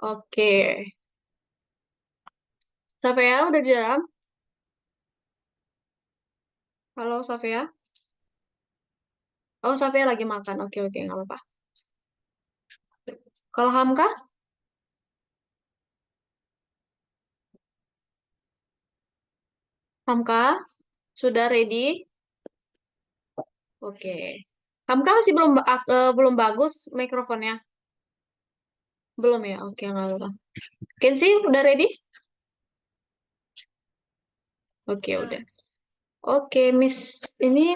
Oke. Safea udah di dalam? Halo, Safea? Oh, Safea lagi makan. Oke, oke, nggak apa-apa. Kalau Hamka? Hamka? Sudah ready? Oke. Hamka masih belum bagus mikrofonnya? Belum ya? Oke, nggak apa-apa. Kenzi, udah ready? Oke, udah. Udah. Oke, Miss. Ini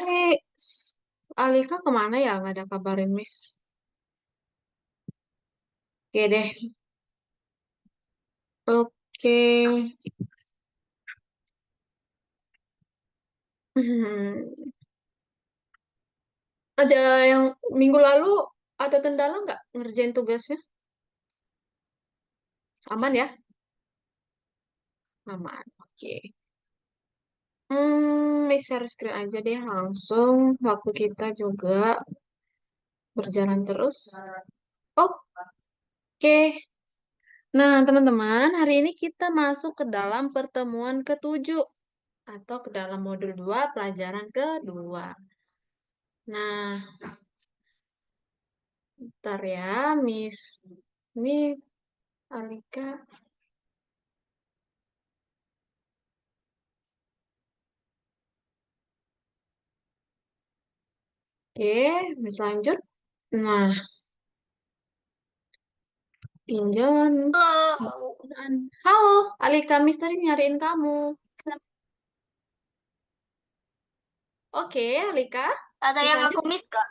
Alika kemana ya? Nggak ada kabarin, Miss. Oke deh. Oke. Hmm. Ada yang minggu lalu ada kendala nggak ngerjain tugasnya? Aman ya? Aman. Oke. Share screen aja deh langsung. Waktu kita juga berjalan terus. Oke. Nah, teman-teman, hari ini kita masuk ke dalam pertemuan ketujuh atau ke dalam modul 2 pelajaran kedua. Nah, ntar ya, Miss. Ini Alika. Oke, Miss lanjut. Nah, tinjauan. Halo. Halo, Alika, Miss tadi nyariin kamu. Oke, Alika, Ada Miss yang lanjut. aku miss gak?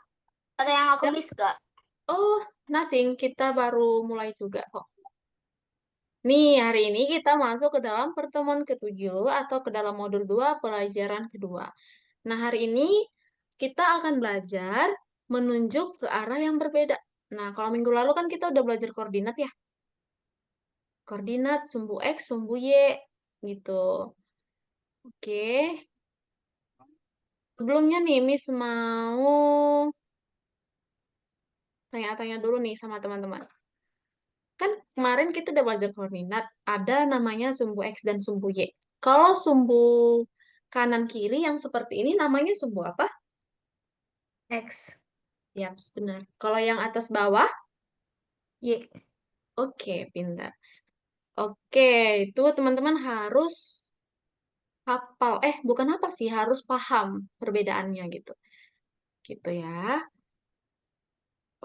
Ada yang aku Ada? miss gak? Oh, nothing. Kita baru mulai juga kok. Nih, hari ini kita masuk ke dalam pertemuan ketujuh atau ke dalam modul 2 pelajaran kedua. Nah, hari ini kita akan belajar menunjuk ke arah yang berbeda. Nah, kalau minggu lalu kan kita udah belajar koordinat ya. Koordinat, sumbu X, sumbu Y, gitu. Oke. Sebelumnya nih, Miss mau tanya-tanya dulu nih sama teman-teman. Kan kemarin kita udah belajar koordinat, ada namanya sumbu X dan sumbu Y. Kalau sumbu kanan kiri yang seperti ini namanya sumbu apa? X. Ya, benar. Kalau yang atas bawah, Y. oke, pintar. Oke, itu teman-teman harus hafal. Bukan apa sih, harus paham perbedaannya gitu. Gitu ya.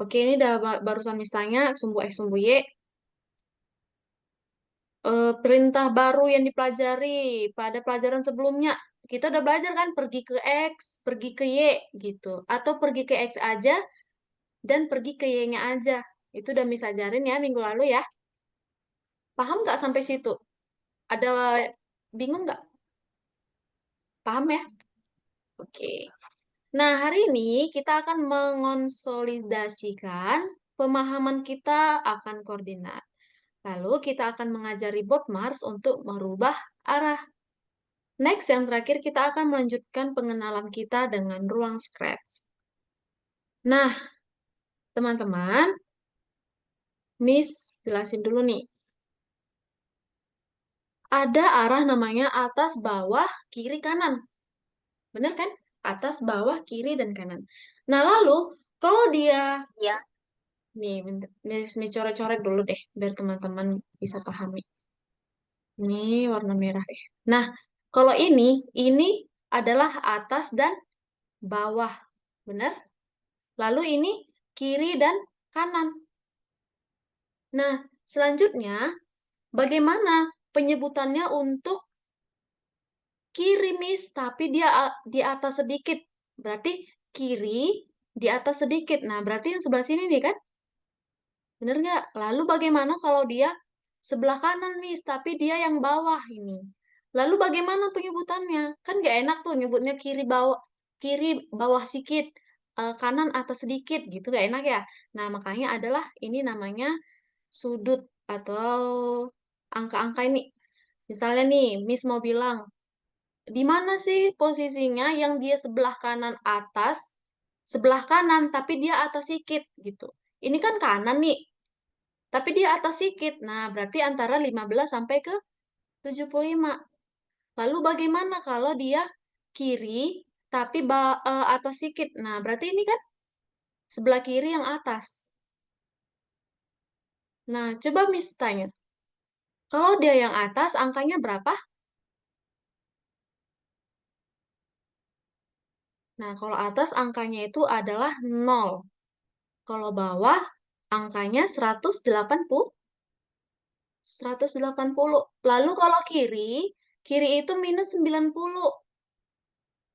Oke, ini udah barusan misalnya sumbu X, sumbu Y. Perintah baru yang dipelajari pada pelajaran sebelumnya. Kita udah belajar kan pergi ke X, pergi ke Y gitu. Atau pergi ke X aja dan pergi ke Y-nya aja. Itu udah Miss ajarin ya minggu lalu ya. Paham nggak sampai situ? Ada bingung nggak? Paham ya? Oke. Nah, hari ini kita akan mengonsolidasikan pemahaman kita akan koordinat. Lalu kita akan mengajari Bob Mars untuk merubah arah. Next, yang terakhir kita akan melanjutkan pengenalan kita dengan ruang scratch. Nah, teman-teman, Miss jelasin dulu nih. Ada arah namanya atas, bawah, kiri, kanan. Bener kan? Atas, bawah, kiri, dan kanan. Nah, lalu kalau dia, Ya. nih, Miss coret-coret dulu deh, biar teman-teman bisa pahami. Ini warna merah deh. Nah, kalau ini adalah atas dan bawah. Bener? Lalu ini kiri dan kanan. Nah, selanjutnya, bagaimana penyebutannya untuk kiri, Miss, tapi dia di atas sedikit. Berarti kiri di atas sedikit. Nah, berarti yang sebelah sini nih kan? Bener nggak? Lalu bagaimana kalau dia sebelah kanan, Miss, tapi dia yang bawah ini? Lalu bagaimana penyebutannya? Kan nggak enak tuh nyebutnya kiri bawah sedikit, kanan atas sedikit, gitu nggak enak ya? Nah, makanya adalah ini namanya sudut atau angka-angka ini. Misalnya nih, Miss mau bilang, di mana sih posisinya yang dia sebelah kanan atas, sebelah kanan, tapi dia atas sedikit gitu. Ini kan kanan nih. tapi dia atas sedikit. Nah, berarti antara 15 sampai ke 75. Lalu bagaimana kalau dia kiri tapi atas sedikit? Nah, berarti ini kan sebelah kiri yang atas. Nah, coba Miss tanya. Kalau dia yang atas, angkanya berapa? Nah, kalau atas angkanya itu adalah 0. Kalau bawah angkanya 180. 180. Lalu kalau kiri, kiri itu minus 90.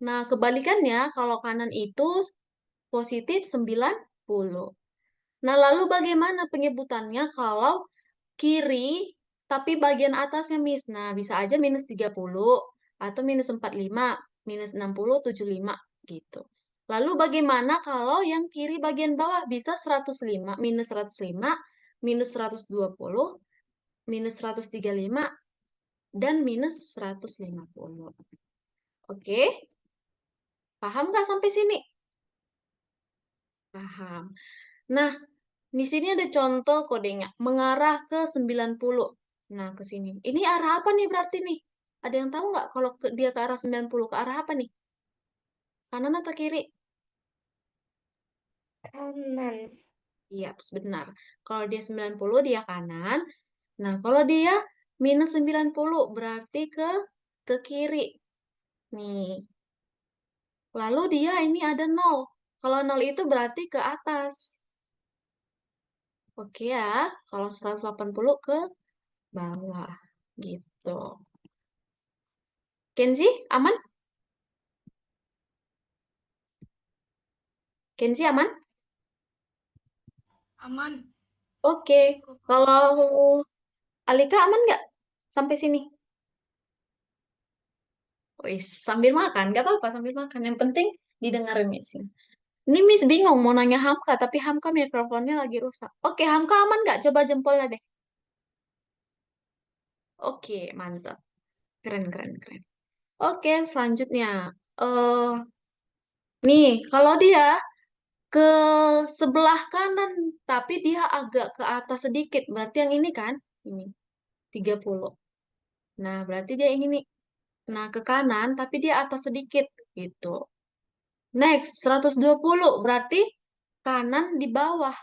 Nah, kebalikannya kalau kanan itu positif 90. Nah, lalu bagaimana penyebutannya kalau kiri tapi bagian atasnya Miss? Nah, bisa aja minus 30 atau minus 45, minus 60, 75 gitu. Lalu bagaimana kalau yang kiri bagian bawah bisa 105, minus 105, minus 120, minus 135, dan minus 150. Oke, paham nggak sampai sini? Paham. Nah, di sini ada contoh kodenya, mengarah ke 90. Nah, ke sini. Ini arah apa nih berarti nih? Ada yang tahu nggak kalau dia ke arah 90, ke arah apa nih? Kanan atau kiri? Kanan. Iya, benar. Kalau dia 90, dia kanan. Nah, kalau dia minus 90, berarti ke kiri. Nih. Lalu dia ini ada 0. Kalau 0 itu berarti ke atas. Oke ya, kalau 180 ke bawah. Gitu. Kenzi, aman? Kenzi aman? Aman. Oke. Kalau Alika aman nggak sampai sini? Wis, sambil makan, nggak apa-apa sambil makan. Yang penting didengarin Miss. Ini Miss bingung mau nanya Hamka, tapi Hamka mikrofonnya lagi rusak. Oke, Hamka aman nggak? Coba jempolnya deh. Oke, mantap. Keren, keren, keren. Oke, selanjutnya. eh nih, kalau dia ke sebelah kanan, tapi dia agak ke atas sedikit. Berarti yang ini kan? Ini, 30. Nah, berarti dia yang ini. Nah, ke kanan, tapi dia atas sedikit. Gitu. Next, 120. Berarti kanan di bawah.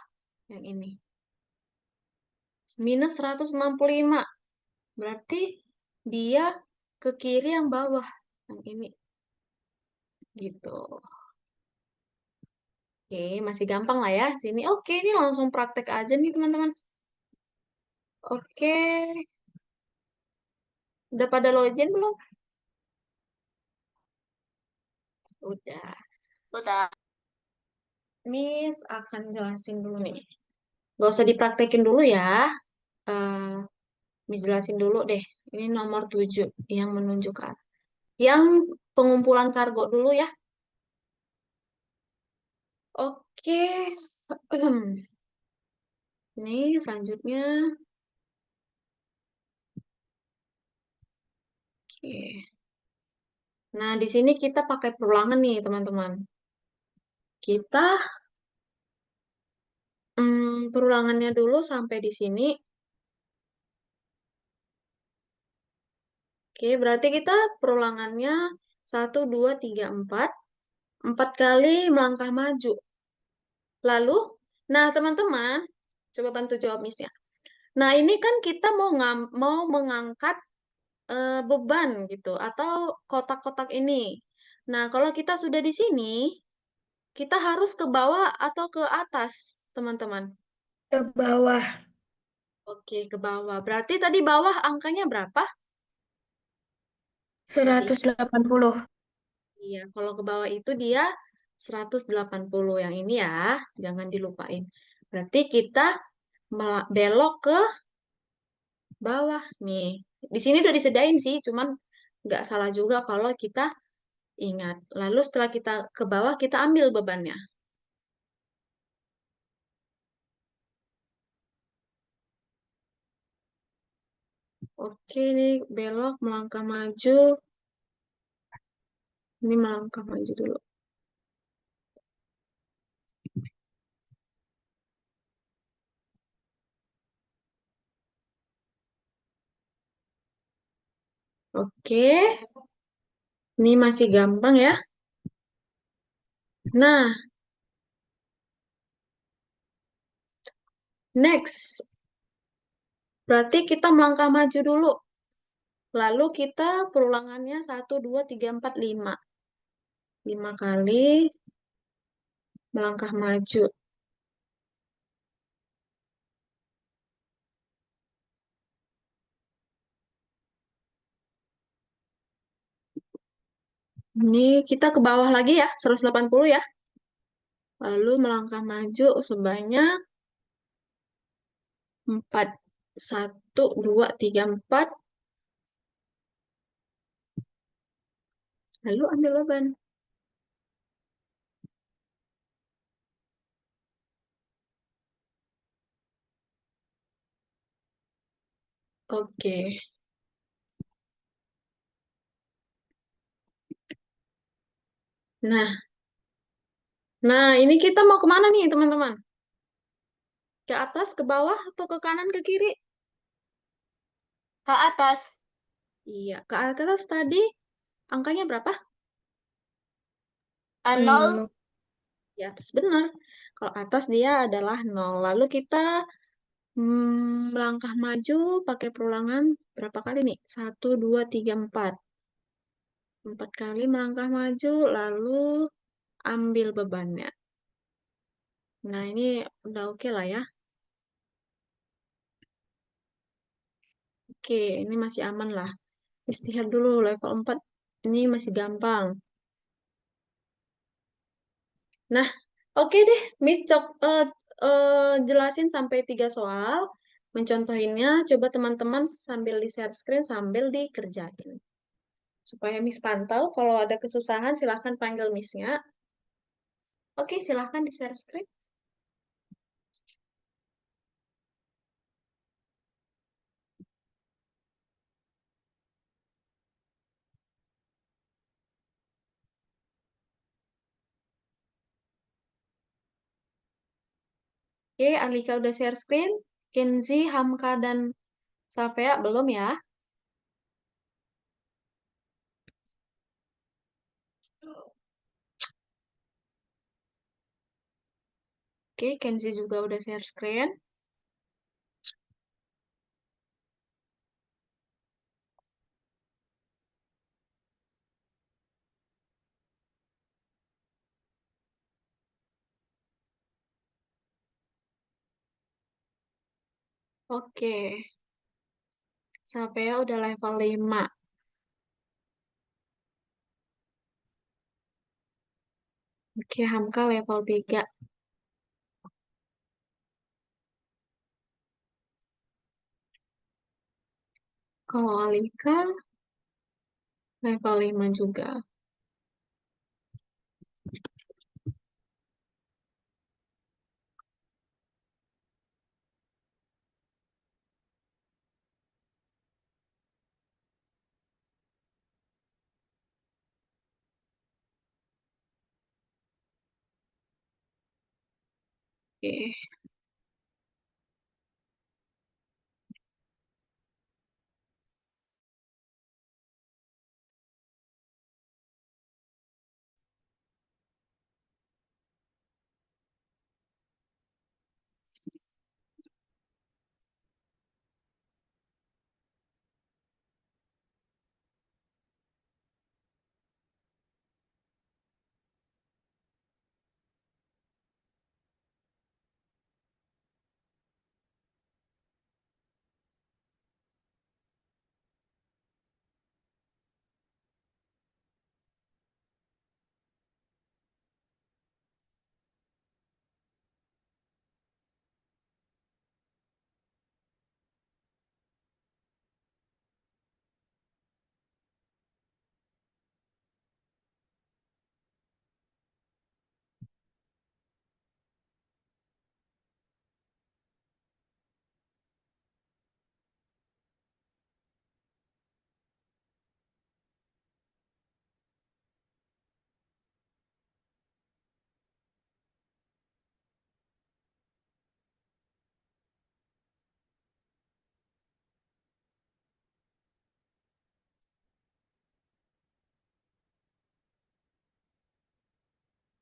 Yang ini. Minus 165. Berarti dia ke kiri yang bawah. Yang ini. Gitu. Oke, masih gampang lah ya. Sini. Oke, ini langsung praktek aja nih, teman-teman. Oke. Udah pada login belum? Udah. Udah. Miss akan jelasin dulu nih. Gak usah dipraktekin dulu ya. Eh, Miss jelasin dulu deh. Ini nomor 7 yang menunjukkan. Yang pengumpulan kargo dulu ya. Oke. Ini selanjutnya. Oke. Nah, di sini kita pakai perulangan nih, teman-teman. Kita perulangannya dulu sampai di sini. Oke, berarti kita perulangannya 1, 2, 3, 4. 4 kali melangkah maju. Lalu, nah teman-teman, coba bantu jawab Miss ya. Nah, ini kan kita mau mengangkat beban gitu atau kotak-kotak ini. Nah, kalau kita sudah di sini, kita harus ke bawah atau ke atas, teman-teman. Ke bawah. Oke, ke bawah. Berarti tadi bawah angkanya berapa? Masih ingat? 180. Iya, kalau ke bawah itu dia 180 yang ini ya, jangan dilupain. Berarti kita belok ke bawah nih. Di sini udah disediain sih, cuman nggak salah juga kalau kita ingat. Lalu setelah kita ke bawah, kita ambil bebannya. Oke, nih belok, melangkah maju. Ini melangkah maju dulu. Oke, ini masih gampang ya. Nah, next. Berarti kita melangkah maju dulu. Lalu kita perulangannya 1, 2, 3, 4, 5. 5 kali melangkah maju. Ini kita ke bawah lagi ya, 180 ya. Lalu melangkah maju sebanyak 4. 1, 2, 3, 4. Lalu ambil beban. Oke. Nah, ini kita mau kemana nih teman-teman? Ke atas, ke bawah, atau ke kanan, ke kiri? Ke atas. Iya, ke atas tadi angkanya berapa? Nol. Ya, benar. Kalau atas dia adalah 0. Lalu kita melangkah maju pakai perulangan berapa kali nih? 1, 2, 3, 4. 4 kali melangkah maju, lalu ambil bebannya. Nah, ini udah oke lah ya. Oke, ini masih aman lah. Istirahat dulu, level 4. Ini masih gampang. Nah, oke deh, Miss jelasin sampai 3 soal. Mencontohinnya, coba teman-teman sambil di-share screen, sambil dikerjain. Supaya Miss pantau, kalau ada kesusahan silahkan panggil Miss-nya. Oke, silahkan di-share screen. Oke, Alika udah share screen. Kenzi, Hamka, dan Safea belum ya? Oke, Kenzi juga udah share screen. Oke, Safea udah level 5. Oke, Hamka level 3. Kalau Alika level 5 juga. Oke.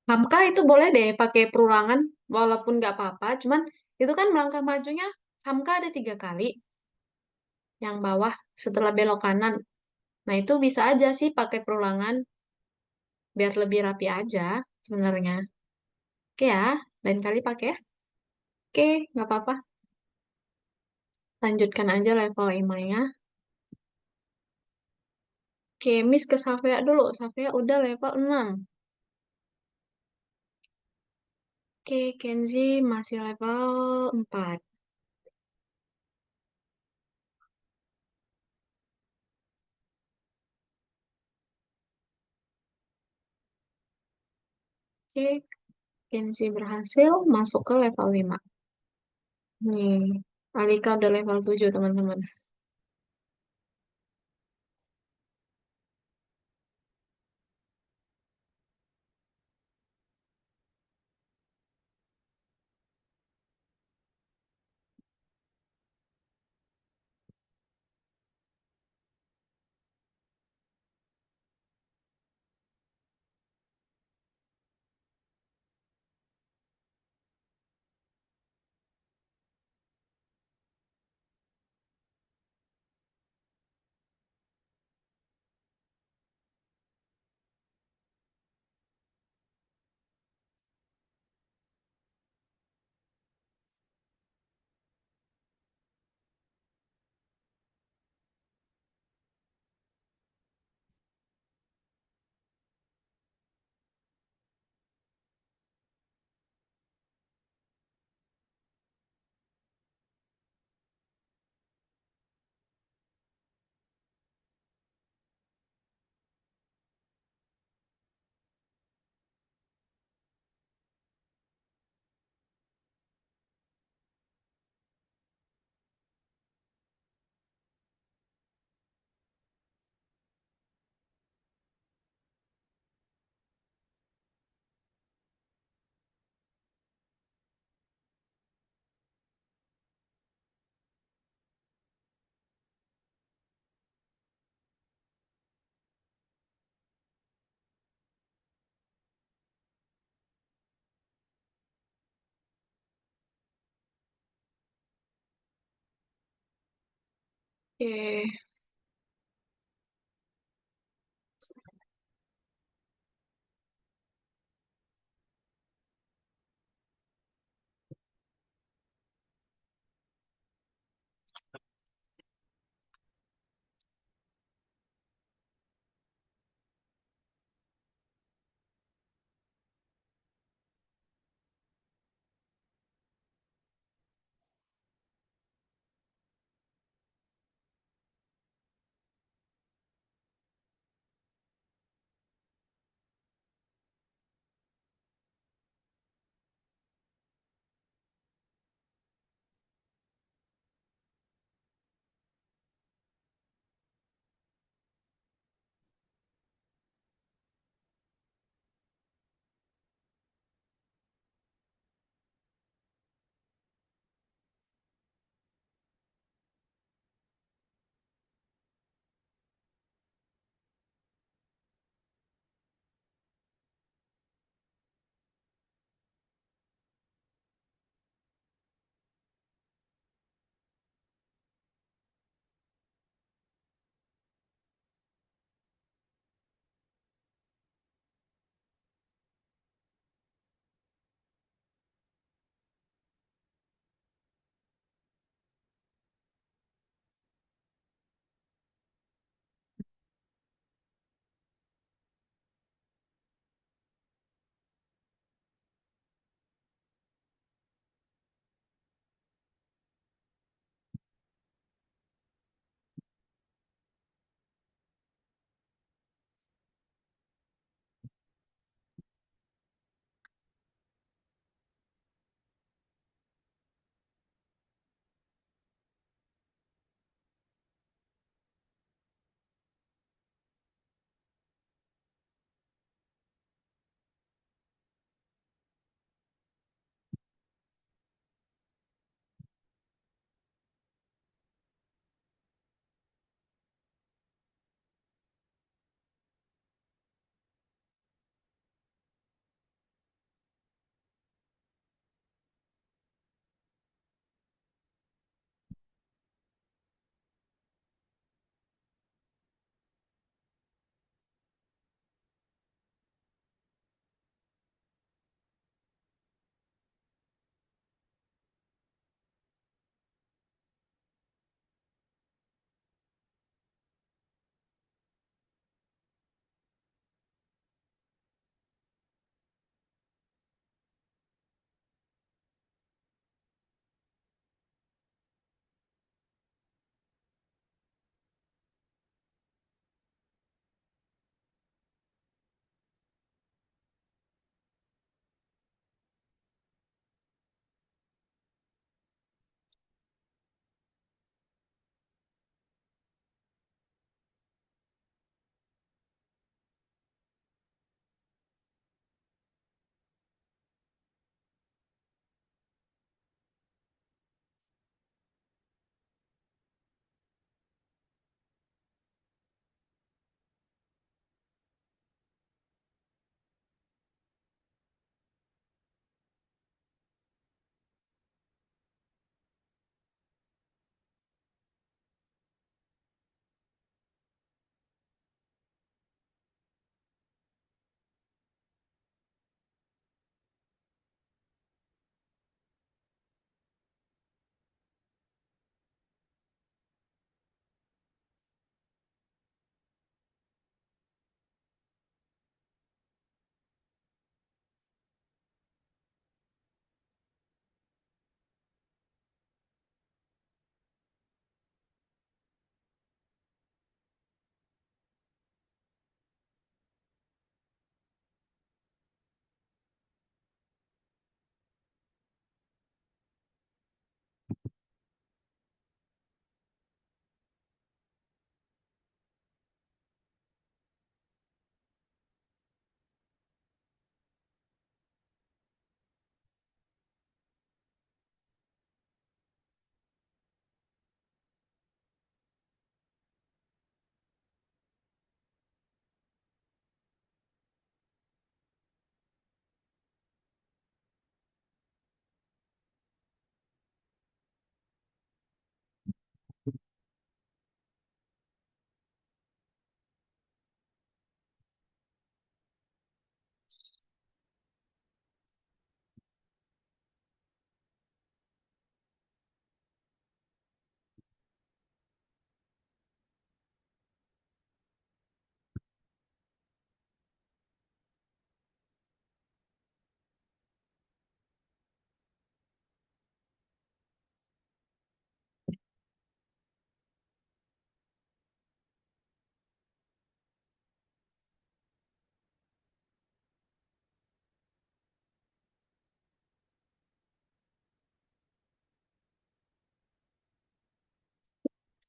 Hamka itu boleh deh pakai perulangan, walaupun nggak apa-apa. Cuman itu kan melangkah majunya, Hamka ada 3 kali, yang bawah setelah belok kanan. Nah itu bisa aja sih pakai perulangan, biar lebih rapi aja sebenarnya. Oke ya, lain kali pakai ya. Oke, nggak apa-apa. Lanjutkan aja level 5-nya. Oke, Miss ke Safea dulu. Safea udah level 6. Oke, Kenzi masih level 4. Oke, Kenzi berhasil masuk ke level 5. Nih, Alika udah level 7, teman-teman. Oke,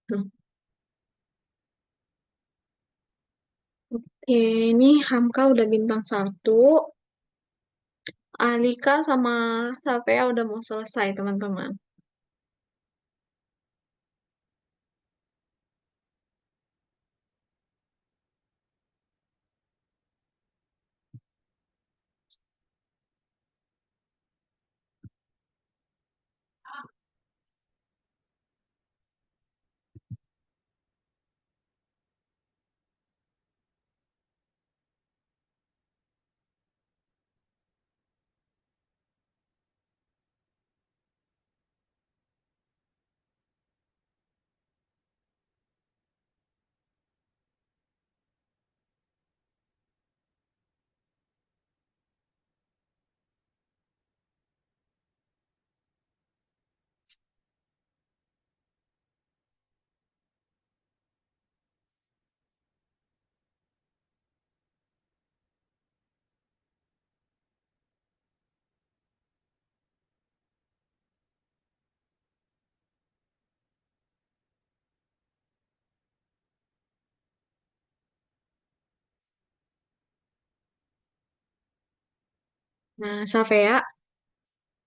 Oke, ini Hamka udah bintang satu. Alika sama Sapea udah mau selesai, teman-teman. Nah, Sapea,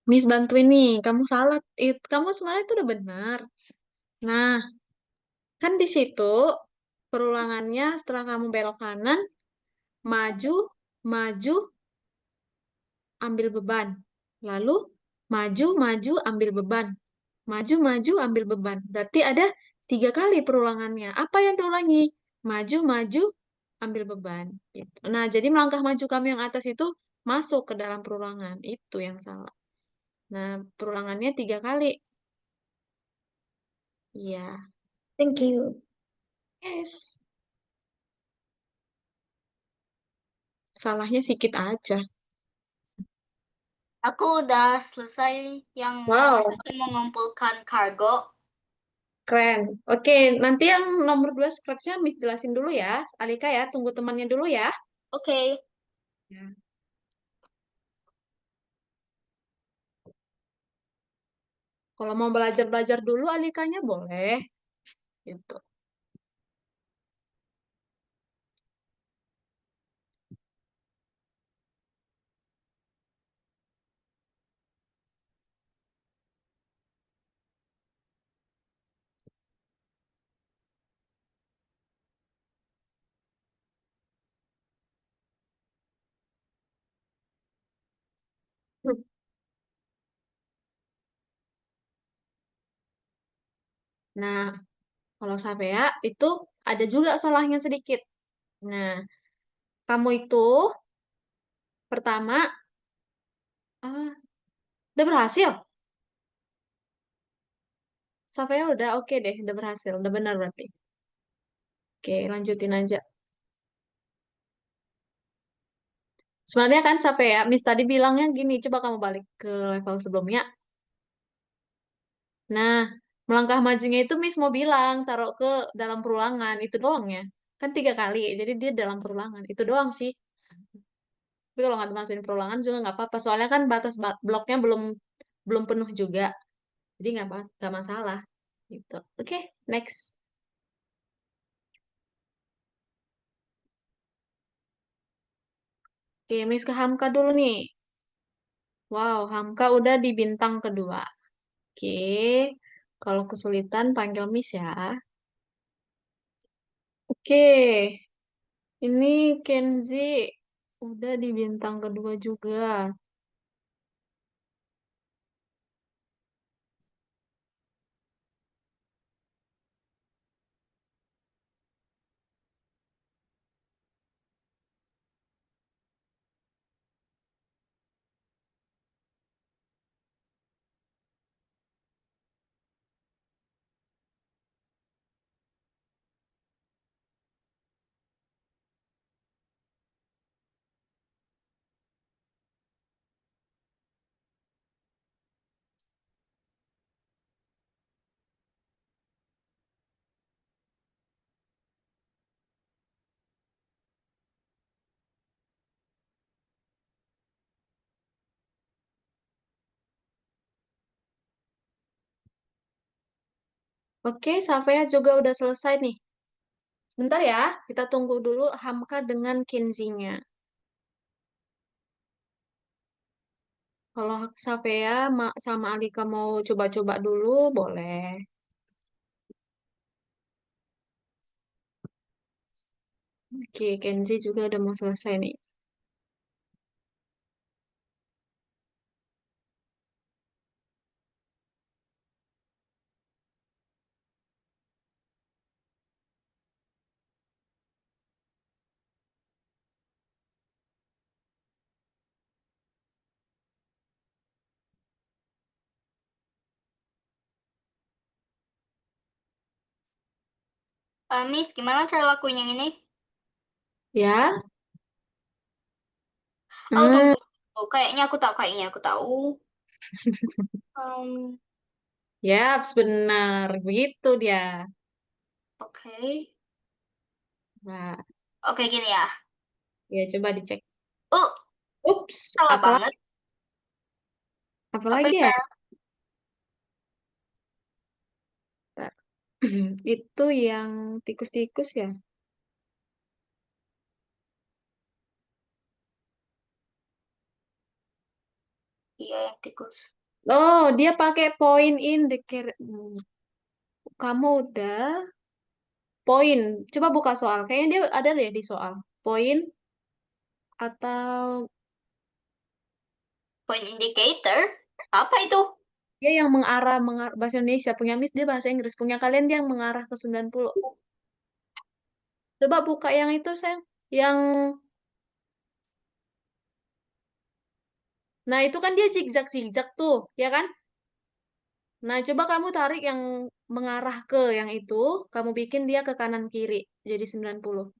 Miss bantuin nih. Kamu salah. Kamu sebenarnya itu udah benar. Nah, kan di situ perulangannya setelah kamu belok kanan, maju, maju, ambil beban. Lalu maju, maju, ambil beban. Maju, maju, ambil beban. Berarti ada 3 kali perulangannya. Apa yang diulangi? Maju, maju, ambil beban. Gitu. Nah, jadi melangkah maju kamu yang atas itu masuk ke dalam perulangan. Itu yang salah. Nah, perulangannya 3 kali. Iya. Thank you. Yes. Salahnya sedikit aja. Aku udah selesai yang nomor Wow, satu mengumpulkan kargo. keren. Oke, nanti yang nomor 2 scratch-nya Miss jelasin dulu ya. Alika ya, tunggu temannya dulu ya. Oke. Ya. Kalau mau belajar-belajar dulu Alikanya boleh. Gitu. Nah, kalau Sapea itu ada juga salahnya sedikit. Nah, kamu itu pertama, udah berhasil. Sapea udah oke deh, udah berhasil, udah benar berarti. Oke, lanjutin aja. Sebenarnya kan Sapea, Miss tadi bilangnya gini, coba kamu balik ke level sebelumnya. Nah, melangkah majunya itu Miss mau bilang, taruh ke dalam perulangan, itu doang ya. Kan 3 kali, jadi dia dalam perulangan. Itu doang sih. Tapi kalau nggak dimasukin perulangan juga nggak apa-apa. Soalnya kan batas bloknya belum belum penuh juga. Jadi nggak masalah. Gitu. Oke, next. Oke, Miss ke Hamka dulu nih. Wow, Hamka udah di bintang kedua. Oke, kalau kesulitan panggil Miss ya. Oke, ini Kenzi udah di bintang kedua juga. Oke, Safea juga udah selesai nih. Sebentar ya, kita tunggu dulu Hamka dengan Kenzinya. Kalau Safea sama Alika mau coba-coba dulu, boleh. Oke, Kenzi juga udah mau selesai nih. Miss, gimana cara lakuin yang ini? Ya, Oh, tunggu, hmm, tunggu. Oh, kayaknya aku tahu. Um, ya benar. Begitu dia. oke. Nah, Oke, gini ya. ya coba dicek. Uh, Ups, salah banget. Apa apalagi ya? cara? Itu yang tikus-tikus ya? Iya, yang tikus. Oh, dia pakai point in the Kamu udah poin. Coba buka soal. Kayaknya dia ada deh di soal. Poin atau Point indicator? Apa itu? dia yang mengarah bahasa Indonesia. Punya Miss dia bahasa Inggris. Punya kalian dia yang mengarah ke 90. Coba buka yang itu, sayang. Yang nah itu kan dia zigzag-zigzag tuh, ya kan? Nah, coba kamu tarik yang mengarah ke yang itu, kamu bikin dia ke kanan kiri jadi 90.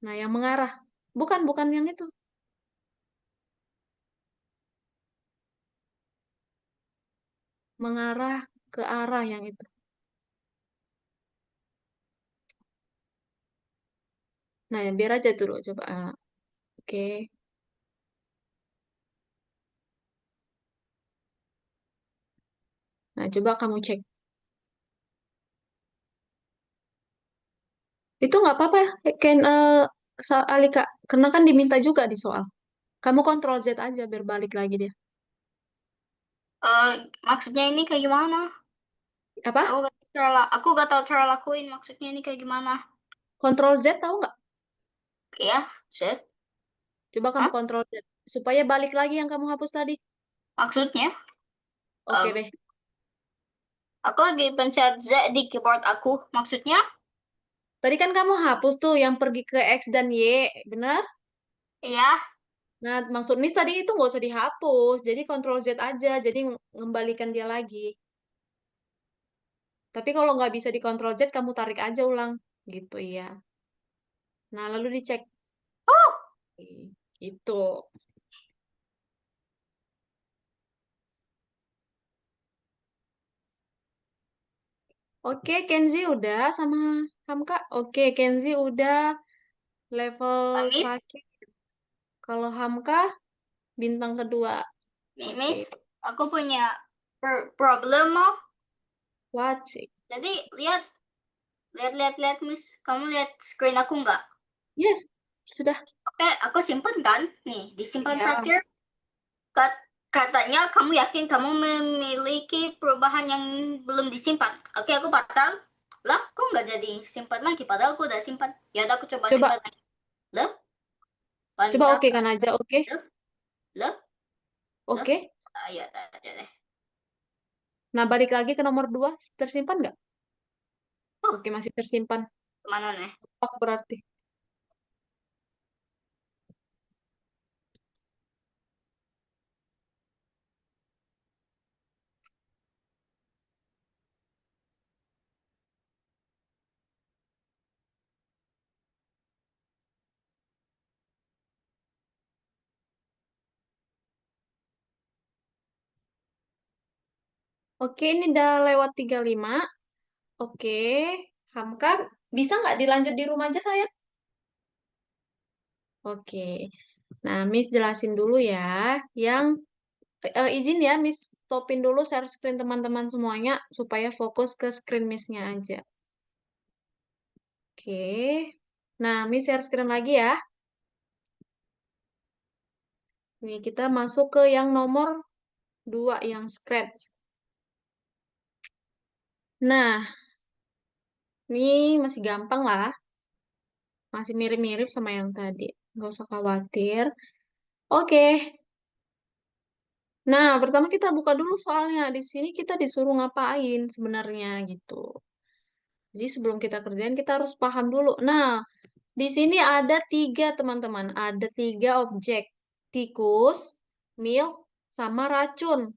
Nah, yang mengarah. Bukan yang itu. Mengarah ke arah yang itu. Nah, ya biar aja dulu coba. Oke. Nah, coba kamu cek. Itu nggak apa-apa, Ken, Alika. Karena kan diminta juga di soal. Kamu kontrol Z aja biar balik lagi dia. Eh, maksudnya ini kayak gimana? Apa? Aku gak tahu cara lakuin. Maksudnya ini kayak gimana? Kontrol Z tahu nggak? Ya, set. Coba kamu Hah? kontrol Z. Supaya balik lagi yang kamu hapus tadi. Maksudnya? Oke Em, deh. aku lagi pencet Z di keyboard aku. Maksudnya? Tadi kan kamu hapus tuh yang pergi ke X dan Y, benar? Iya. Nah, maksud Miss tadi itu nggak usah dihapus. Jadi kontrol Z aja. Jadi mengembalikan dia lagi. Tapi kalau nggak bisa dikontrol Z, kamu tarik aja ulang. Gitu, iya. Nah, lalu dicek. Oh, Itu. Oke, Kenzi udah sama Hamka. Oke, Kenzi udah level Miss, terakhir. Kalau Hamka, bintang kedua. Oke, Miss, aku punya problem oh. what sih? Jadi lihat, lihat, Miss. Kamu lihat screen aku nggak? Yes, sudah. Oke, aku simpan kan? Nih, disimpan Ya, terakhir. Katanya kamu yakin kamu memiliki perubahan yang belum disimpan. Oke, aku patang. Lah, kok nggak jadi simpan lagi? Padahal aku udah simpan. Ya udah aku coba coba, simpan lagi. Loh, coba Wanda. oke kan aja, oke? Loh, loh, loh. Oke. Ya udah deh. Nah, balik lagi ke nomor 2, tersimpan nggak? Oh, Oke, masih tersimpan. kemana nih? Oh, berarti. Oke, ini udah lewat 35. Oke, Hamka, bisa nggak dilanjut di rumah aja, saya? Oke. Nah, Miss jelasin dulu ya. Yang izin ya, Miss stopin dulu share screen teman-teman semuanya supaya fokus ke screen Miss-nya aja. Oke. Nah, Miss share screen lagi ya. Nih, kita masuk ke yang nomor 2, yang scratch. Nah, ini masih gampang lah. Masih mirip-mirip sama yang tadi. Nggak usah khawatir. Oke. Nah, pertama kita buka dulu soalnya. Di sini kita disuruh ngapain sebenarnya gitu. Jadi sebelum kita kerjain, kita harus paham dulu. Nah, di sini ada 3 teman-teman. Ada 3 objek. Tikus, milk, sama racun.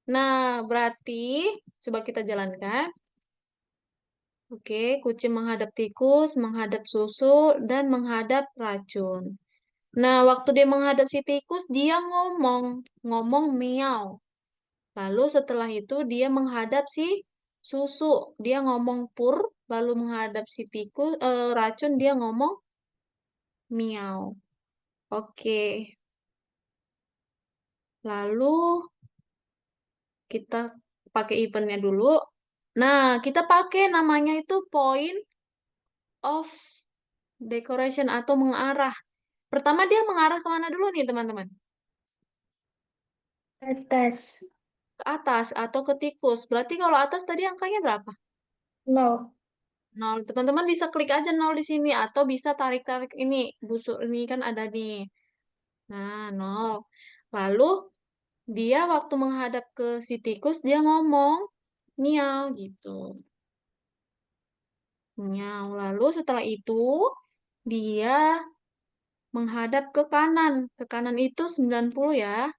Nah, berarti coba kita jalankan. Oke, kucing menghadap tikus, menghadap susu, dan menghadap racun. Nah, waktu dia menghadap si tikus, dia ngomong miau. Lalu setelah itu dia menghadap si susu, dia ngomong pur. Lalu menghadap si tikus, racun, dia ngomong miau. Oke, lalu kita pakai eventnya dulu. Nah, kita pakai namanya itu point of decoration atau mengarah. Pertama dia mengarah kemana dulu nih teman-teman? Atas. Ke atas atau ke tikus. Berarti kalau atas tadi angkanya berapa? No. 0. Teman-teman bisa klik aja 0 di sini atau bisa tarik-tarik ini. Busuk ini kan ada nih. Nah, 0. Lalu dia waktu menghadap ke si tikus dia ngomong miau gitu. Miau. Lalu setelah itu dia menghadap ke kanan. Ke kanan itu 90 ya.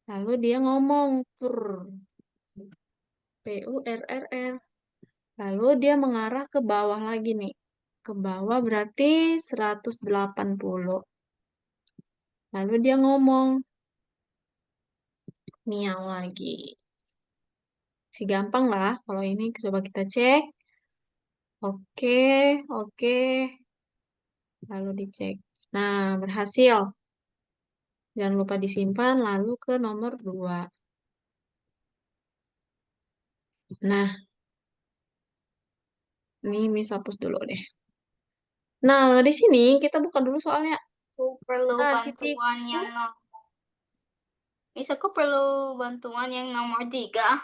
Lalu dia ngomong pur. PURRR. Lalu dia mengarah ke bawah lagi nih. Ke bawah berarti 180. Lalu dia ngomong miau lagi. Si gampang lah kalau ini coba kita cek. Oke, oke. Lalu dicek. Nah, berhasil. Jangan lupa disimpan lalu ke nomor 2. Nah, ini Miss hapus dulu deh. Nah, di sini kita buka dulu soalnya. Aku perlu Nah, si bantuan yang tikus. Miss, aku perlu bantuan yang nomor 3.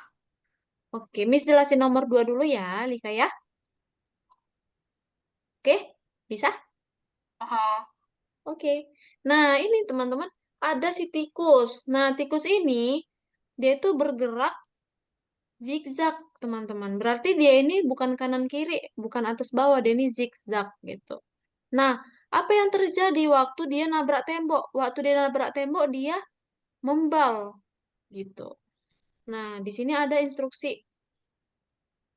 Oke, Miss jelasin nomor 2 dulu ya, Lika ya. Oke, bisa? Oh, Oke. Nah, ini teman-teman, ada si tikus. Nah, tikus ini, dia itu bergerak zigzag, teman-teman. Berarti dia ini bukan kanan kiri, bukan atas bawah, dia ini zigzag gitu. Nah, apa yang terjadi waktu dia nabrak tembok? Waktu dia nabrak tembok, dia membal gitu. Nah, di sini ada instruksi.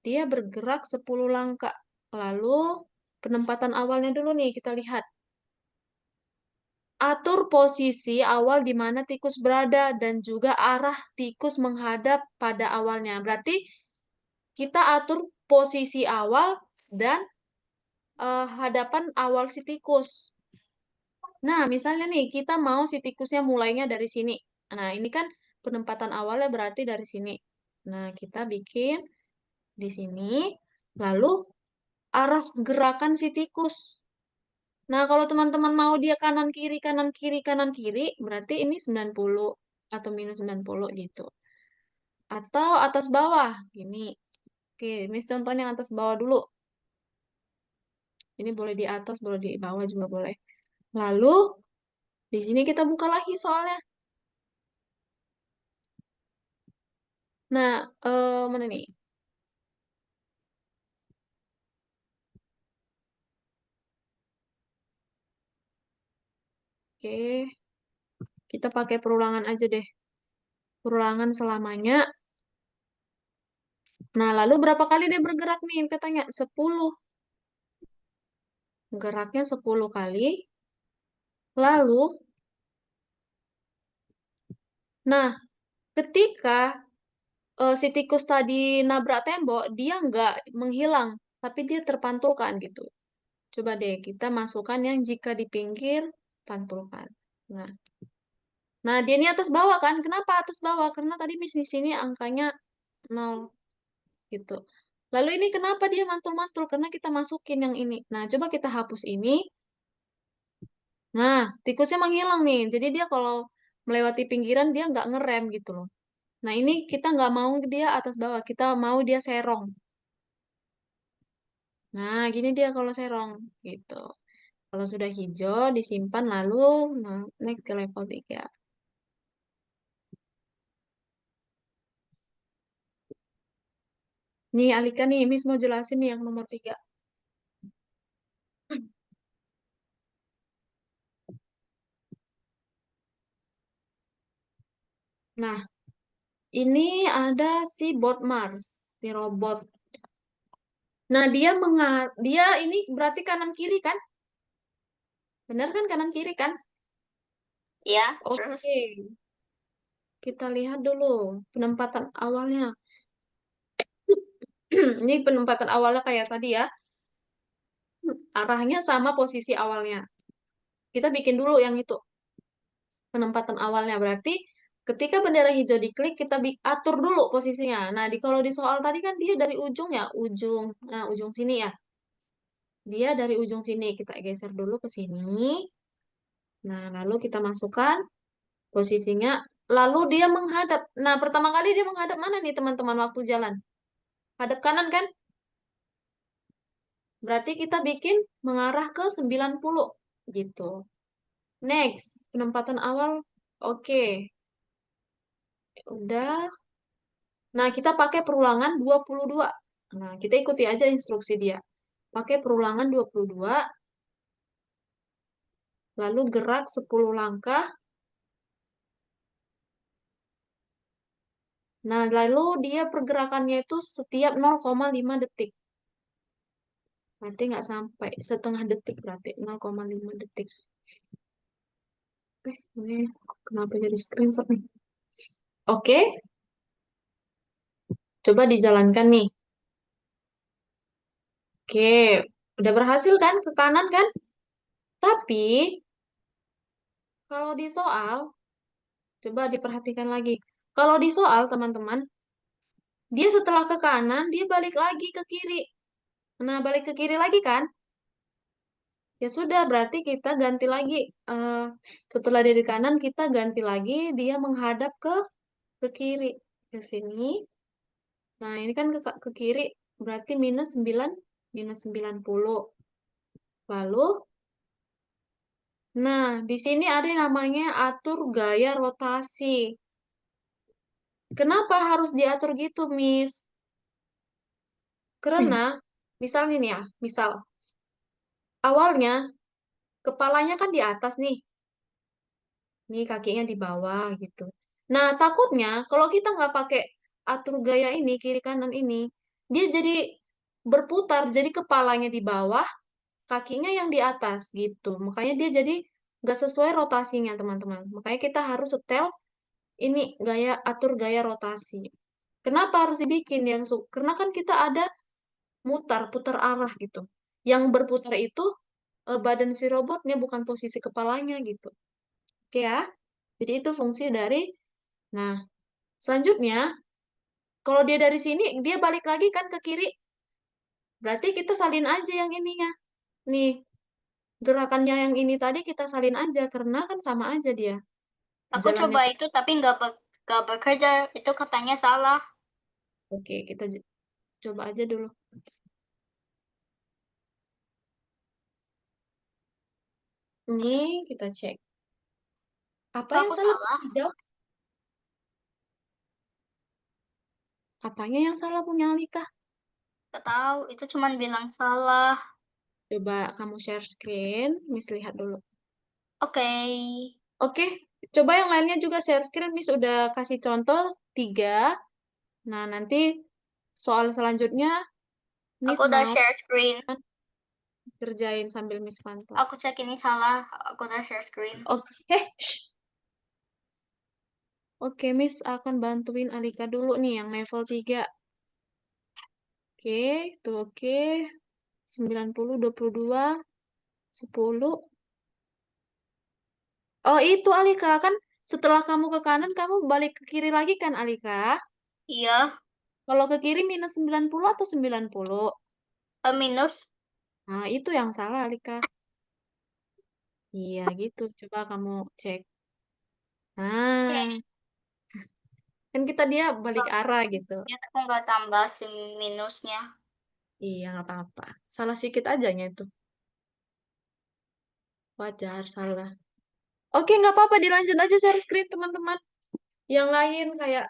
Dia bergerak 10 langkah. Lalu, penempatan awalnya dulu nih, kita lihat. Atur posisi awal di mana tikus berada dan juga arah tikus menghadap pada awalnya. Berarti kita atur posisi awal dan hadapan awal si tikus. Nah, misalnya nih, kita mau si tikusnya mulainya dari sini. Nah, ini kan penempatan awalnya berarti dari sini. Nah, kita bikin di sini, lalu arah gerakan si tikus. Nah, kalau teman-teman mau dia kanan kiri kanan kiri kanan kiri, berarti ini 90 atau minus 90 gitu. Atau atas bawah, gini. Oke, ini contohnya yang atas bawah dulu. Ini boleh di atas, boleh di bawah juga boleh. Lalu di sini kita buka lagi soalnya. Nah, mana nih? Oke, kita pakai perulangan aja deh. Perulangan selamanya. Nah, lalu berapa kali dia bergerak nih? Katanya 10. Geraknya 10 kali. Lalu, nah, ketika si tikus tadi nabrak tembok, dia nggak menghilang, tapi dia terpantulkan gitu. Coba deh kita masukkan yang jika di pinggir, pantulkan. Nah, Nah, dia ini atas bawah kan? Kenapa atas bawah? Karena tadi Miss di sini angkanya 0 gitu. Lalu ini kenapa dia mantul-mantul? Karena kita masukin yang ini. Nah, coba kita hapus ini. Nah, tikusnya menghilang nih. Jadi dia kalau melewati pinggiran dia nggak ngerem gitu loh. Nah, ini kita nggak mau dia atas bawah. Kita mau dia serong. Nah, gini dia kalau serong gitu. Kalau sudah hijau, disimpan lalu nah, next ke level 3. Nih, Alika nih, Miss mau jelasin nih yang nomor 3. Nah, ini ada si bot Mars, si robot. Nah, dia ini berarti kanan kiri kan? Benar kan kanan kiri kan? Ya, terus Oke, kita lihat dulu penempatan awalnya. Ini penempatan awalnya kayak tadi ya. Arahnya sama posisi awalnya. Kita bikin dulu yang itu. Penempatan awalnya berarti ketika bendera hijau diklik kita atur dulu posisinya. Nah, kalau di soal tadi kan dia dari ujung ya, ujung sini ya. Dia dari ujung sini kita geser dulu ke sini. Nah, lalu kita masukkan posisinya. Lalu dia menghadap. Nah, pertama kali dia menghadap mana nih teman-teman waktu jalan? Hadap kanan kan? Berarti kita bikin mengarah ke 90 gitu. Next, penempatan awal. Oke, udah. Nah, kita pakai perulangan 22. Nah, kita ikuti aja instruksi dia. Pakai perulangan 22, lalu gerak 10 langkah. Nah, lalu dia pergerakannya itu setiap 0,5 detik. Berarti nggak sampai setengah detik berarti 0,5 detik. Ini kenapa jadi screenshot nih? Oke, coba dijalankan nih. Oke, udah berhasil kan ke kanan kan? Tapi kalau di soal, coba diperhatikan lagi. Kalau di soal, teman-teman, dia setelah ke kanan, dia balik lagi ke kiri. Nah, balik ke kiri lagi kan? Ya sudah, berarti kita ganti lagi. Setelah dia di kanan, kita ganti lagi. Dia menghadap ke kiri. Ke sini. Nah, ini kan ke kiri. Berarti minus 9, minus 90. Lalu, nah, di sini ada yang namanya atur gaya rotasi. Kenapa harus diatur gitu, Miss? Karena, misalnya nih ya, misal, awalnya kepalanya kan di atas nih. Nih kakinya di bawah gitu. Nah, takutnya kalau kita nggak pakai atur gaya ini, kiri kanan ini, dia jadi berputar, jadi kepalanya di bawah, kakinya yang di atas gitu. Makanya dia jadi nggak sesuai rotasinya, teman-teman. Makanya kita harus setel ini atur gaya rotasi. Kenapa harus dibikin yang karena kan kita ada putar arah gitu. Yang berputar itu badan si robotnya bukan posisi kepalanya gitu. Oke ya. Jadi itu fungsi dari. Nah, selanjutnya, kalau dia dari sini, dia balik lagi kan ke kiri. Berarti kita salin aja yang ininya. Nih, gerakannya yang ini tadi kita salin aja, karena kan sama aja dia. aku Jalannya. coba itu tapi nggak bekerja. Itu katanya salah. Oke, kita coba aja dulu. Ini kita cek. Apa Kok yang aku salah? salah? Hijau? Apanya yang salah punya Alika? Nggak tahu. Itu cuman bilang salah. Coba kamu share screen, Miss lihat dulu. Oke. Oke, coba yang lainnya juga share screen. Miss udah kasih contoh 3. Nah, nanti soal selanjutnya Aku Miss udah mau share screen. kerjain sambil Miss pantau. Aku cek ini salah. Aku udah share screen. Oke, Oke, Miss akan bantuin Alika dulu nih yang level 3. Oke, itu oke. 90, 22, 10. Oh, itu Alika kan Setelah kamu ke kanan, kamu balik ke kiri lagi kan, Alika? Iya, Kalau ke kiri minus 90 atau 90? minus. Nah, itu yang salah, Alika. Iya, gitu. Coba kamu cek. Nah, Oke. kan kita dia balik arah gitu. Ya, aku nggak tambah si minusnya. Iya, nggak apa-apa. Salah sedikit aja itu. Wajar, salah. Oke, nggak apa-apa. Dilanjut aja share screen, teman-teman. Yang lain kayak,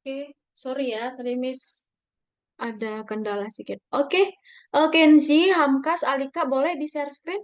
oke, sorry ya, tadi Miss ada kendala sedikit. Oke, Kenzi, Hamkas, Alika, boleh di share screen?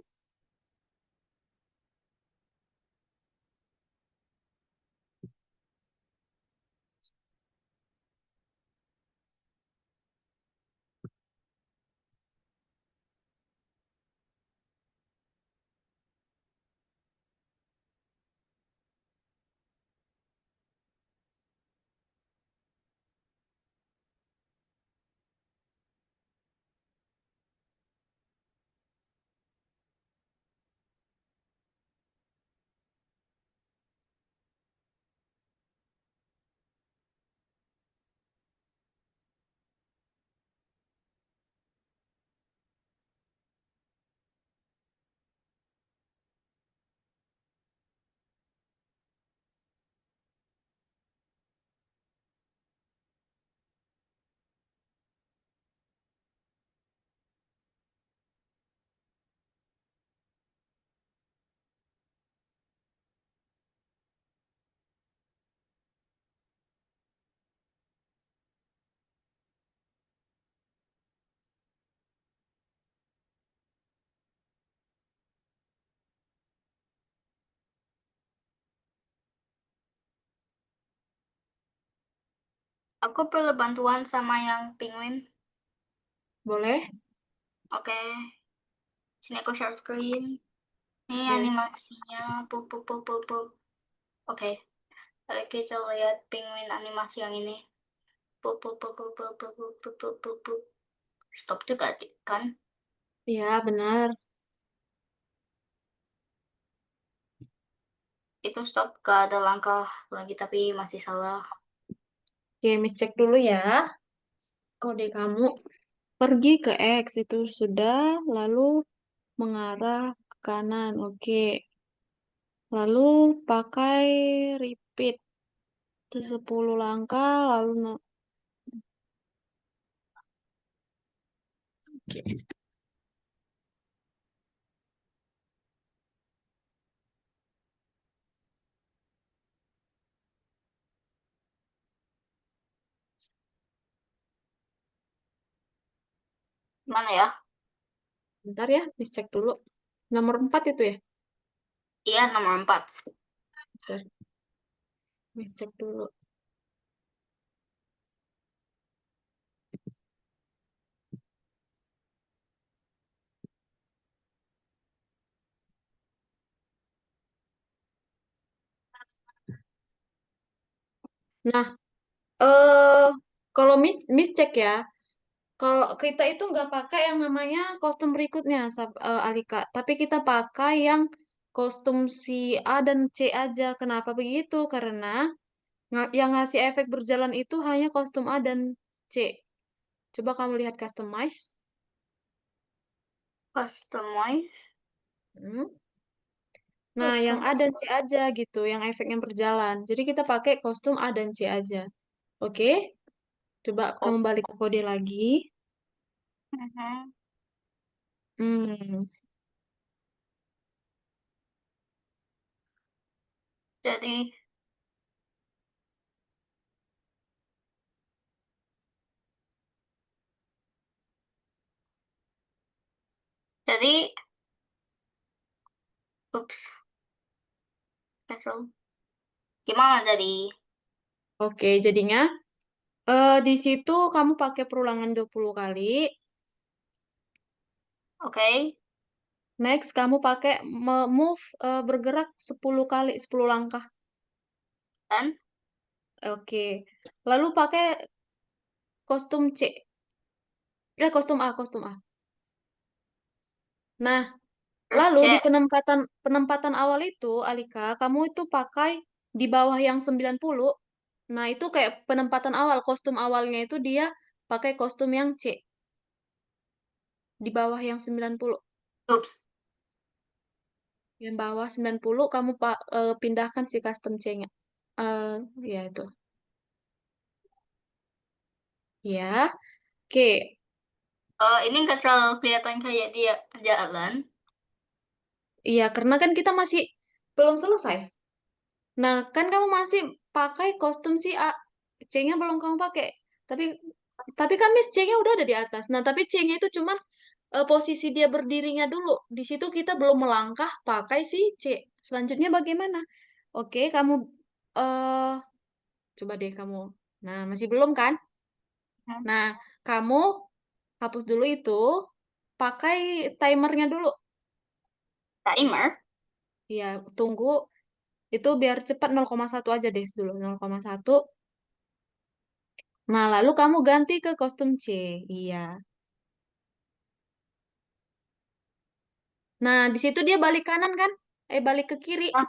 Aku perlu bantuan sama yang penguin. Boleh? Oke, sini aku share screen. Ini Yes. animasinya. Pup, pup, pup, pup, pup. Oke, kita lihat penguin animasi yang ini. Pup, pup, pup, pup, pup, pup, pup, pup, pup, pup, pup. Stop juga kan? Iya, benar. Itu stop, gak ada langkah lagi tapi masih salah. Oke, Miss cek dulu ya. Kode kamu pergi ke X itu sudah, lalu mengarah ke kanan. Oke. Lalu pakai repeat. Itu 10 langkah, lalu oke. Mana ya? Bentar ya, Miss cek dulu. Nomor 4 itu ya? Iya, nomor 4. Bentar, Miss cek dulu. Nah, eh kalau Miss cek ya, kalau kita itu nggak pakai yang namanya kostum berikutnya, Alika. Tapi kita pakai yang kostum si A dan C aja. Kenapa begitu? Karena yang ngasih efek berjalan itu hanya kostum A dan C. Coba kamu lihat customize. Customize. Hmm. Nah, yang A Customize. dan C aja gitu, yang efeknya berjalan. Jadi kita pakai kostum A dan C aja. Oke? Coba kamu Oh, balik ke kode lagi. Mhm. Hmm, Jadi, jadi, ups, cancel. Gimana jadi? oke, jadinya di situ kamu pakai perulangan 20 kali. Oke, Next, kamu pakai move bergerak 10 kali, 10 langkah. dan Oke. Lalu pakai kostum C. Kostum A, kostum A. Nah, terus lalu di cek. penempatan penempatan awal itu, Alika, kamu itu pakai di bawah yang 90. Nah, itu kayak penempatan awal, kostum awalnya itu dia pakai kostum yang C. Di bawah yang 90. Ups, Yang bawah 90 kamu pindahkan si custom C-nya. Eh, ya itu. Ya. Oke. ini nggak terlalu kelihatan kayak dia jalan. Iya, karena kan kita masih belum selesai. Nah, kan kamu masih pakai kostum si A. C-nya belum kamu pakai. Tapi tapi kan Miss C-nya udah ada di atas. Nah, tapi C-nya itu cuman posisi dia berdirinya dulu. Di situ kita belum melangkah pakai si C. Selanjutnya bagaimana? Oke, kamu eh coba deh kamu. Nah, masih belum kan? Hmm. Nah, kamu hapus dulu itu, pakai timernya dulu. Timer. Ya, tunggu itu biar cepat 0,1 aja deh dulu, 0,1. Nah, lalu kamu ganti ke kostum C. Iya. Nah, di situ dia balik kanan kan? Balik ke kiri. Ah,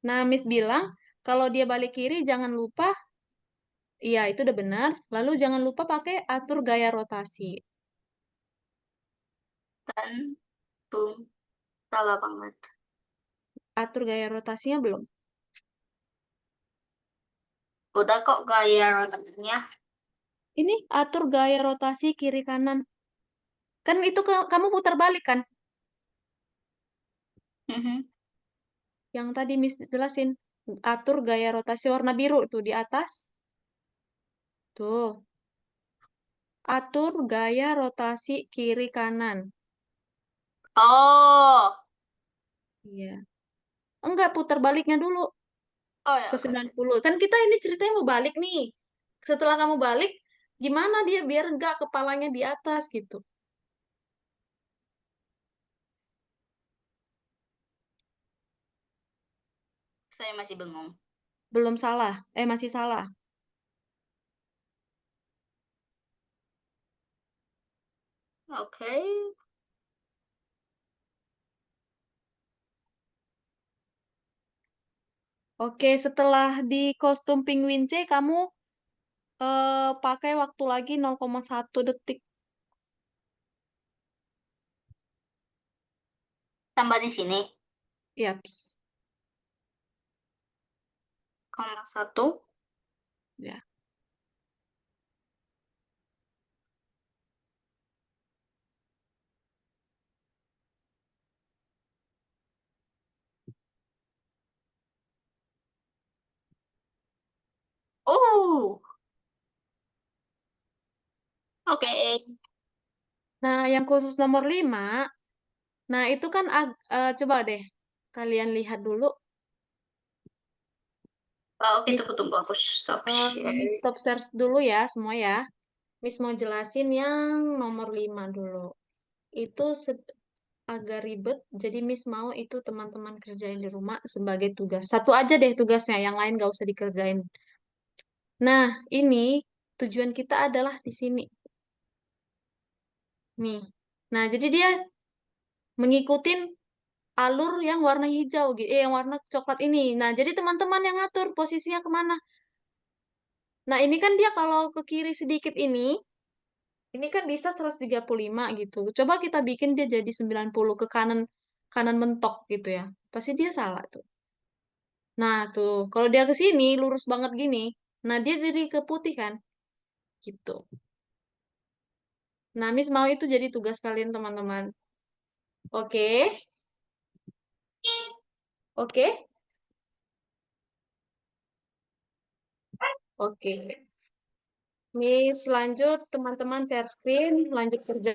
Nah, Miss bilang kalau dia balik kiri jangan lupa, iya itu udah benar. Lalu jangan lupa pakai atur gaya rotasi. dan boom, salah banget. Atur gaya rotasinya belum? Udah kok gaya rotasinya. Ini atur gaya rotasi kiri kanan. Kan itu kamu putar balik kan? Mhm. Yang tadi Miss jelasin. Atur gaya rotasi warna biru tuh di atas. Tuh. Atur gaya rotasi kiri kanan. Oh, Iya. Enggak, putar baliknya dulu oh ke ya oke. 90. Kan kita ini ceritanya mau balik nih. Setelah kamu balik, gimana dia biar enggak kepalanya di atas gitu. Saya masih bengong. Belum salah. Masih salah. Oke. Oke, setelah di kostum penguin C, kamu pakai waktu lagi 0,1 detik. Tambah di sini. Yaps. 0,1. Ya. Oh, oke. Nah, yang khusus nomor 5, nah itu kan coba deh kalian lihat dulu. Oke, Miss, tunggu aku stop Miss share. stop search dulu ya semua ya. Miss mau jelasin yang nomor 5 dulu. Itu agak ribet, jadi Miss mau itu teman-teman kerjain di rumah sebagai tugas. Satu aja deh tugasnya, yang lain gak usah dikerjain. Nah, ini tujuan kita adalah di sini. Nih. Nah, jadi dia mengikutin alur yang warna hijau, yang warna coklat ini. Nah, jadi teman-teman yang ngatur posisinya kemana. Nah, ini kan dia kalau ke kiri sedikit ini kan bisa 135 gitu. Coba kita bikin dia jadi 90 ke kanan kanan mentok gitu ya. Pasti dia salah tuh. Nah, tuh, kalau dia ke sini lurus banget gini, nah dia jadi ke putih kan? Gitu. Nah, Miss mau itu jadi tugas kalian teman-teman. Oke? Oke? Oke. Miss lanjut teman-teman share screen, lanjut kerja.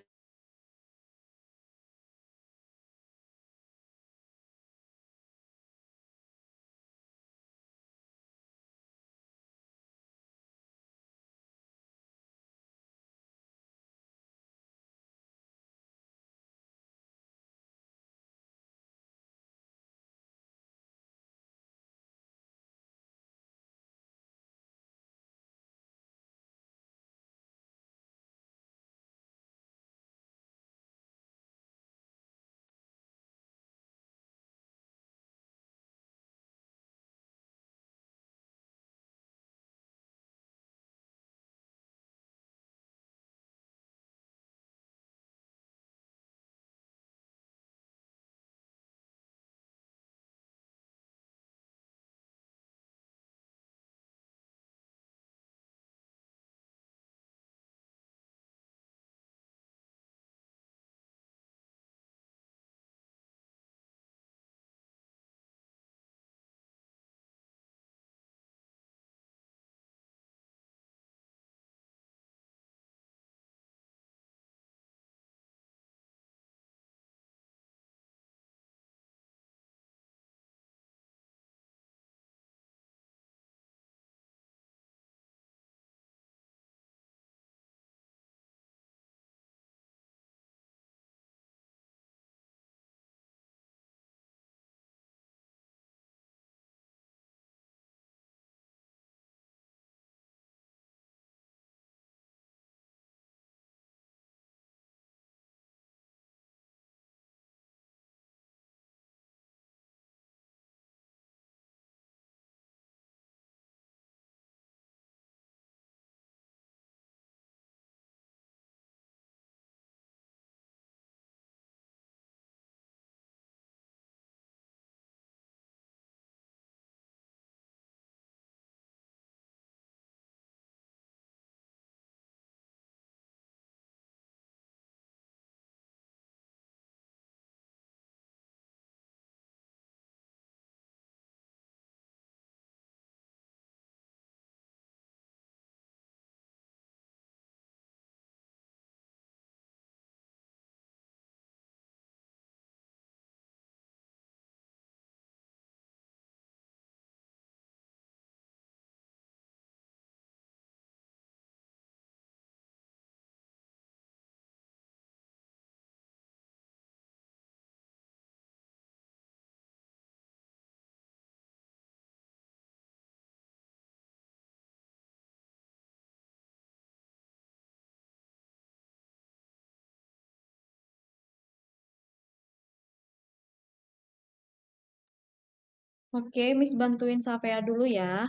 Oke, Miss bantuin Sapea dulu ya.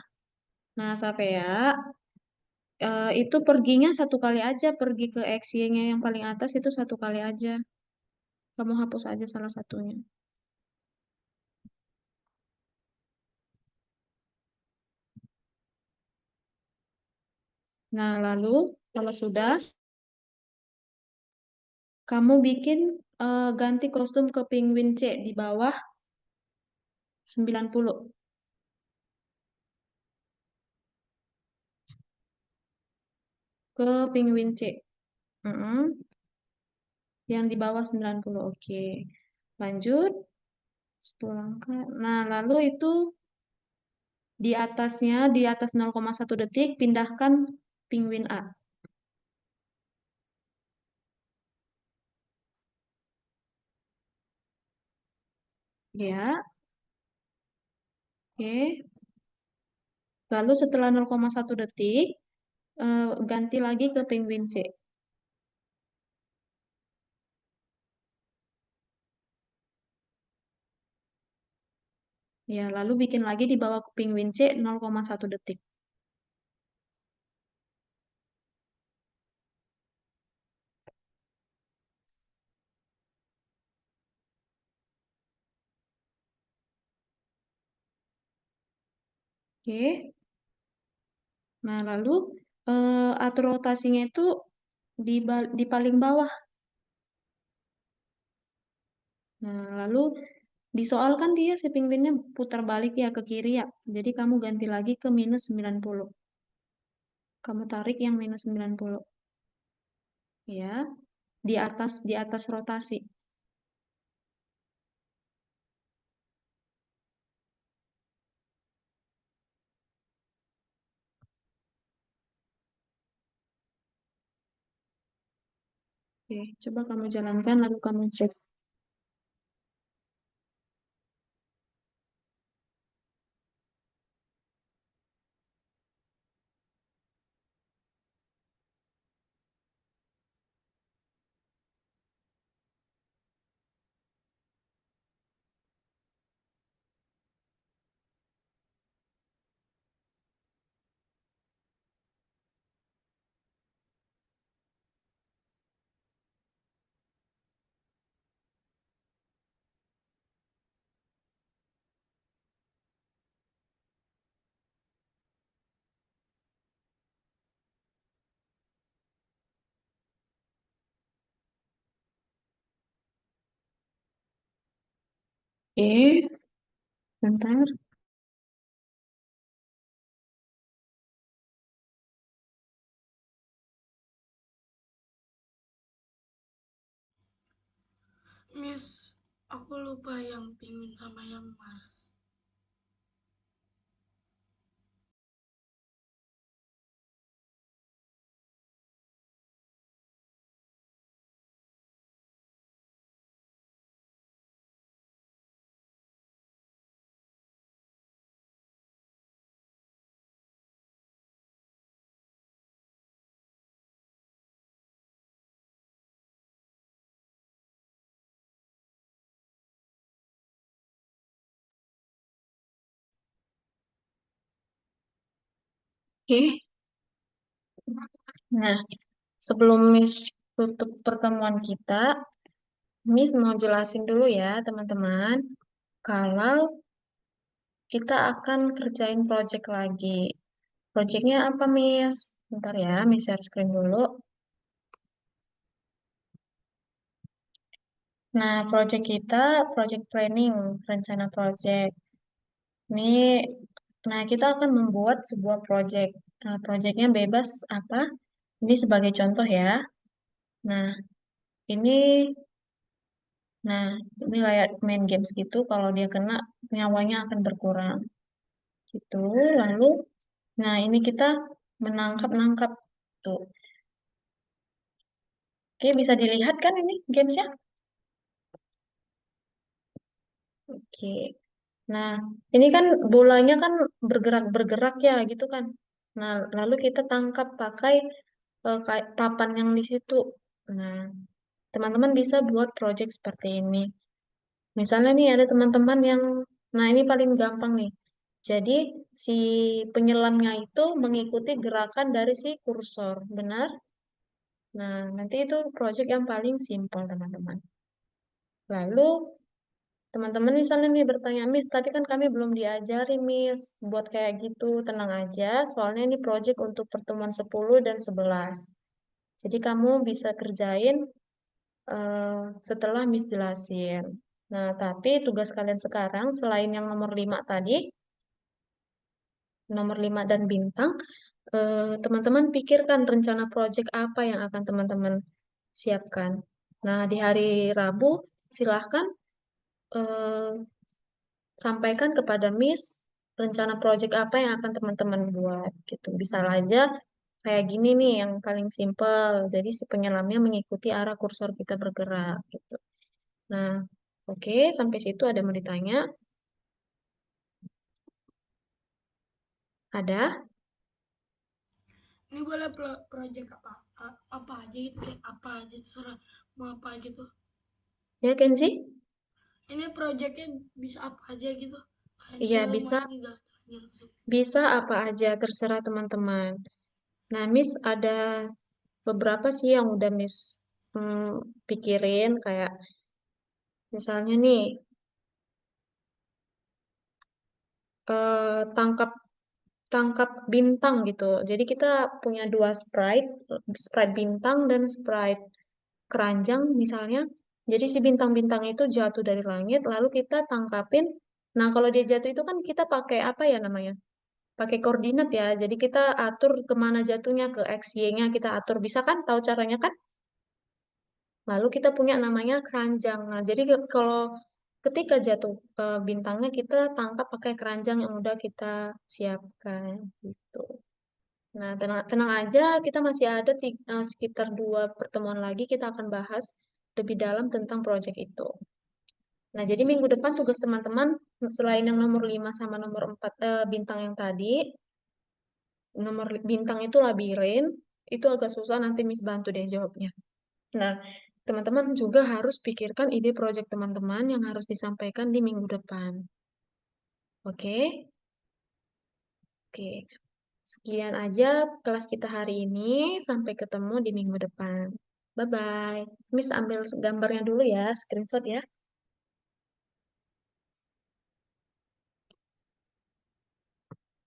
Nah, Sapea, itu perginya satu kali aja, pergi ke XY-nya yang paling atas itu satu kali aja. Kamu hapus aja salah satunya. Nah, lalu kalau sudah, kamu bikin ganti kostum ke Penguin C di bawah 90. Ke Penguin C. Mm-mm. Yang di bawah 90. Oke. Lanjut. 10 langkah. Nah, lalu itu di atasnya, di atas 0,1 detik, pindahkan Penguin A. Ya, oke. Lalu setelah 0,1 detik, ganti lagi ke Penguin C. Ya, lalu bikin lagi di bawah Penguin C 0,1 detik. Oke. Nah, lalu atur rotasinya itu di paling bawah. Nah, lalu di soal kan dia si pinguinnya putar balik ya ke kiri ya. Jadi kamu ganti lagi ke minus 90. Kamu tarik yang minus 90. Ya, di atas rotasi. Oke, coba kamu jalankan lalu kamu cek. Oke, bentar. Miss, aku lupa yang penguin sama yang Mars. Oke. Nah, sebelum Miss tutup pertemuan kita, Miss mau jelasin dulu ya, teman-teman. Kalau kita akan kerjain project lagi. Projectnya apa, Miss? Bentar ya, Miss share screen dulu. Nah, project kita, project planning, rencana project. Ini, nah kita akan membuat sebuah project. Nah, projectnya bebas apa? Ini sebagai contoh ya. Nah, ini, nah ini kayak main games gitu. Kalau dia kena, nyawanya akan berkurang. Gitu. Lalu, nah ini kita menangkap-nangkap tuh. Oke, bisa dilihat kan ini gamesnya? Oke. Nah, ini kan bolanya kan bergerak-bergerak ya gitu kan. Nah, lalu kita tangkap pakai kayak papan yang di situ. Nah, teman-teman bisa buat project seperti ini. Misalnya nih ada teman-teman yang, nah ini paling gampang nih. Jadi si penyelamnya itu mengikuti gerakan dari si kursor, benar? Nah, nanti itu project yang paling simpel, teman-teman. Lalu teman-teman misalnya nih bertanya, Miss, tapi kan kami belum diajari, Miss, buat kayak gitu. Tenang aja, soalnya ini project untuk pertemuan 10 dan 11. Jadi kamu bisa kerjain setelah Miss jelasin. Nah, tapi tugas kalian sekarang, selain yang nomor 5 tadi, nomor 5 dan bintang, teman-teman pikirkan rencana project apa yang akan teman-teman siapkan. Nah, di hari Rabu, silahkan eh, sampaikan kepada Miss rencana project apa yang akan teman-teman buat gitu. Bisa aja kayak gini nih yang paling simpel. Jadi si penyelamnya mengikuti arah kursor kita bergerak gitu. Nah, oke, sampai situ ada mau ditanya? Ada? Ini boleh project apa aja gitu, kayak apa aja terserah mau apa aja tuh. Ya, Kenzi? Ini projectnya bisa apa aja gitu. Kayak Iya, misalnya mau bisa dijelaskan aja langsung. bisa apa aja terserah teman-teman. Nah, Miss ada beberapa sih yang udah Miss pikirin kayak misalnya nih tangkap tangkap bintang gitu. Jadi kita punya dua sprite, sprite bintang dan sprite keranjang misalnya. Jadi si bintang-bintang itu jatuh dari langit, lalu kita tangkapin. Nah, kalau dia jatuh itu kan kita pakai apa ya namanya? Pakai koordinat ya. Jadi kita atur kemana jatuhnya, ke X, Y-nya kita atur. Bisa kan? Tahu caranya kan? Lalu kita punya namanya keranjang. Nah, jadi kalau ketika jatuh bintangnya kita tangkap pakai keranjang yang udah kita siapkan gitu. Nah, tenang, tenang aja, kita masih ada sekitar 2 pertemuan lagi kita akan bahas lebih dalam tentang proyek itu. Nah, jadi minggu depan tugas teman-teman selain yang nomor 5 sama nomor 4 bintang yang tadi, nomor bintang itu labirin, itu agak susah nanti Miss bantu deh jawabnya. Nah, teman-teman juga harus pikirkan ide proyek teman-teman yang harus disampaikan di minggu depan. Oke? Oke. Sekian aja kelas kita hari ini. Sampai ketemu di minggu depan. Bye-bye. Miss ambil gambarnya dulu ya, screenshot ya.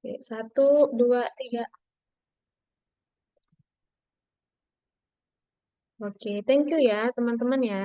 Oke, 1, 2, 3. Oke, thank you ya teman-teman ya.